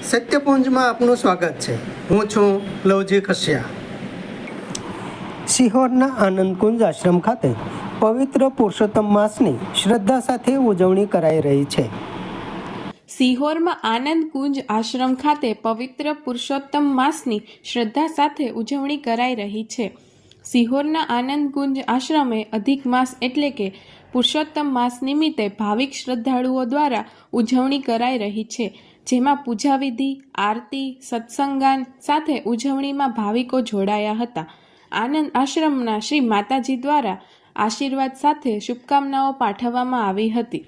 સત્યપુંજમાં આપનું સ્વાગત છે. હું છું લવજી કશ્યા. સિહોરના આનંદકુંજ આશ્રમ ખાતે પવિત્ર પુરુષોત્તમ માસની શ્રદ્ધા સાથે ઉજવણી કરાઈ રહી છે. સિહોરમાં આનંદકુંજ આશ્રમ ખાતે પવિત્ર પુરુષોત્તમ માસની શ્રદ્ધા સાથે ઉજવણી કરાઈ રહી છે. સિહોરના આનંદકુંજ આશ્રમે અધિક માસ એટલે કે પુરુષોત્તમ માસ નિમિત્તે ભાવિક શ્રદ્ધાળુઓ દ્વારા ઉજવણી કરાઈ રહી છે, જેમાં પૂજાવિધિ, આરતી, સત્સંગાન સાથે ઉજવણીમાં ભાવિકો જોડાયા હતા. આનંદ આશ્રમના શ્રી માતાજી દ્વારા આશીર્વાદ સાથે શુભકામનાઓ પાઠવવામાં આવી હતી.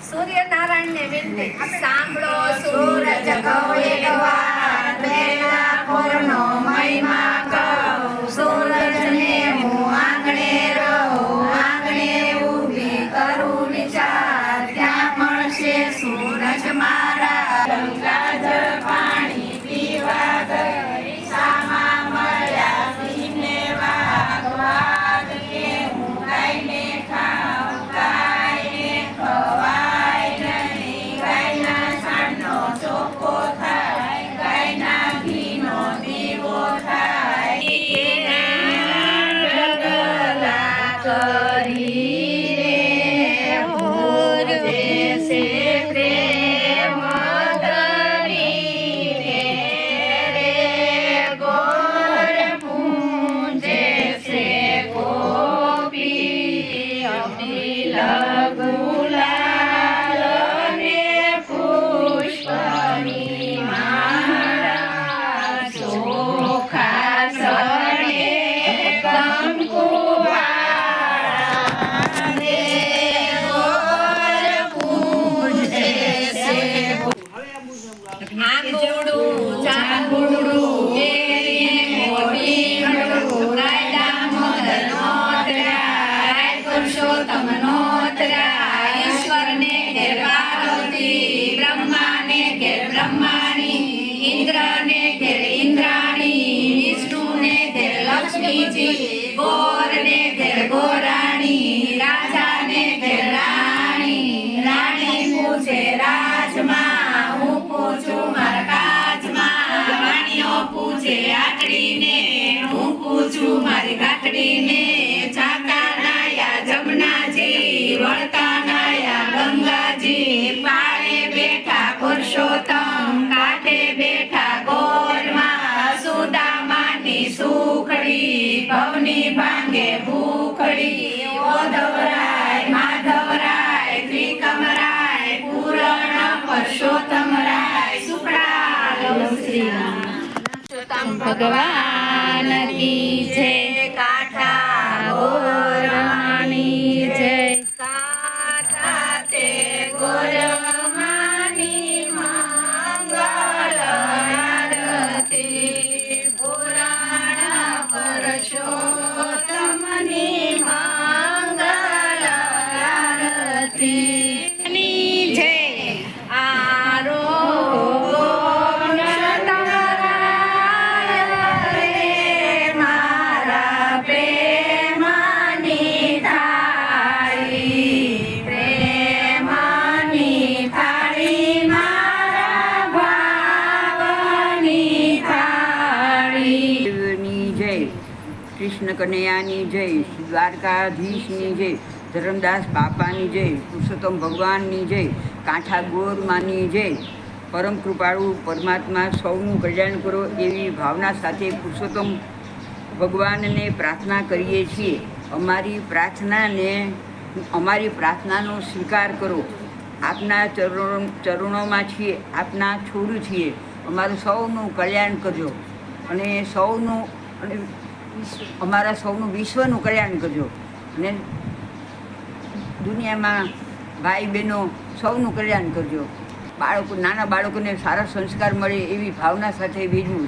સૂર્યનારાયણને વિનંતી, સાંભળો સૂરજ કહો એક વાર, બેલા પૂરનો મહિમા કહું. સૂરજને હું આંગણે રહું, આંગણે ઊભી કરું વિચાર, ત્યાં મળશે સૂરજ મારા. ગંગાજળ પાણી પીવા ગઈ, સામા મળ્યા સિંહને વાઘ, વાઘ કે હું ગાયને ખાઉં, ગાયને ખવાય નહીં, ગાયના છાણનો ચોખ્ખો થાય, ગાયના ઘીનો દીવો થાય. ઢગલા કરીને પૂજે છે પ્રેમ ધરીને રે, ગોર પૂજે છે ગોપી, અમિલ ગુલાલ ને પુષ્પની માળા, ચોખા સણે કંકુવાળા રે, ગોર પૂજે છે. આંગુડું ચાંગુડું કેરીએ મોઢીનું, રાય દામોદર નોતરા, રાય પુરુષોત્તમ નોતરા, ઈશ્વરને ઘેર પાર્વતી, બ્રહ્માને ઘેર બ્રહ્માણી, ઇન્દ્રને ઘેર ઇન્દ્રાણી, વિષ્ણુને ઘેર લક્ષ્મીજી, ગોરને ઘેર ગોરાણી, રાજાને ઘેર રાણી, રાણી પૂછે રાજમાં, હું પૂછું મારા કાજમાં, રાણીઓ પૂછે આટડીને, હું પૂછું મારી ગાંઠડીને. જાતા નાયા જમનાજી, વળતા નાયા ગંગાજી, પાળે બેઠા પુરુષોત્તમ, કાંઠે બેઠા ગોરમાં, સુદામાની સુખડી, ભવની ભાંગે ભૂખડી, ઓધવરાય માધવરાય ત્રિકમરાય, પૂરણ પુરુષોત્તમ રાય, સુપડા લવ શ્રી રામ. પુરુષોત્તમ ભગવાન કી જય, કાંઠા ગોરમાની જય, કાંઠા તે ગોરમાની મંગલ આરતી, પુરાણ પુરુષોત્તમની મંગલ આરતી ની જય. આરોગણ તમારા રે, મારા પ્રેમની થાળી, પ્રેમની થાળી, મારા ભાવની થાળી. ની જય, કૃષ્ણ કનૈયાની જય, દ્વારકાધીશની જય, ધર્મદાસ બાપાની જય, પુરુષોત્તમ ભગવાનની જય, કાંઠા ગોરમાની જય. પરમ કૃપાળુ પરમાત્મા સૌનું કલ્યાણ કરો એવી ભાવના સાથે પુરુષોત્તમ ભગવાનને પ્રાર્થના કરીએ છીએ. અમારી પ્રાર્થનાનો સ્વીકાર કરો. આપના ચરણોમાં છીએ, આપના છોડું છીએ. અમારું સૌનું કલ્યાણ કરજો અને અમારા સૌનું વિશ્વનું કલ્યાણ કરજો અને દુનિયામાં ભાઈ બહેનો સૌનું કલ્યાણ કરજો. નાના બાળકોને સારા સંસ્કાર મળે એવી ભાવના સાથે ભેજવું.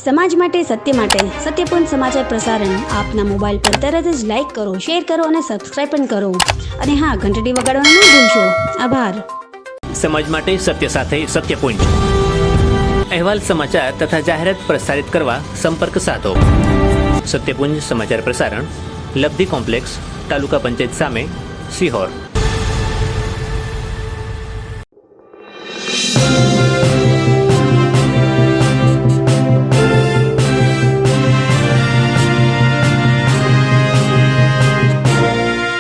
સમાજ માટે, સત્ય માટે, સત્યપૂર્ણ સમાચાર પ્રસારણ આપના મોબાઈલ પર તરત જ લાઈક કરો, શેર કરો અને સબસ્ક્રાઈબ પણ કરો. અને હા, ઘંટડી વગાડવાનું ન ભૂલશો. આભાર. સમાજ માટે સત્ય સાથે સત્યપૂર્ણ અહેવાલ, સમાચાર તથા જાહેરાત પ્રસારિત કરવા સંપર્ક સાધો. સત્યપુંજ સમાચાર પ્રસારણ, લબ્ધિ કોમ્પ્લેક્સ, તાલુકા પંચાયત સામે, સિહોર. થાળી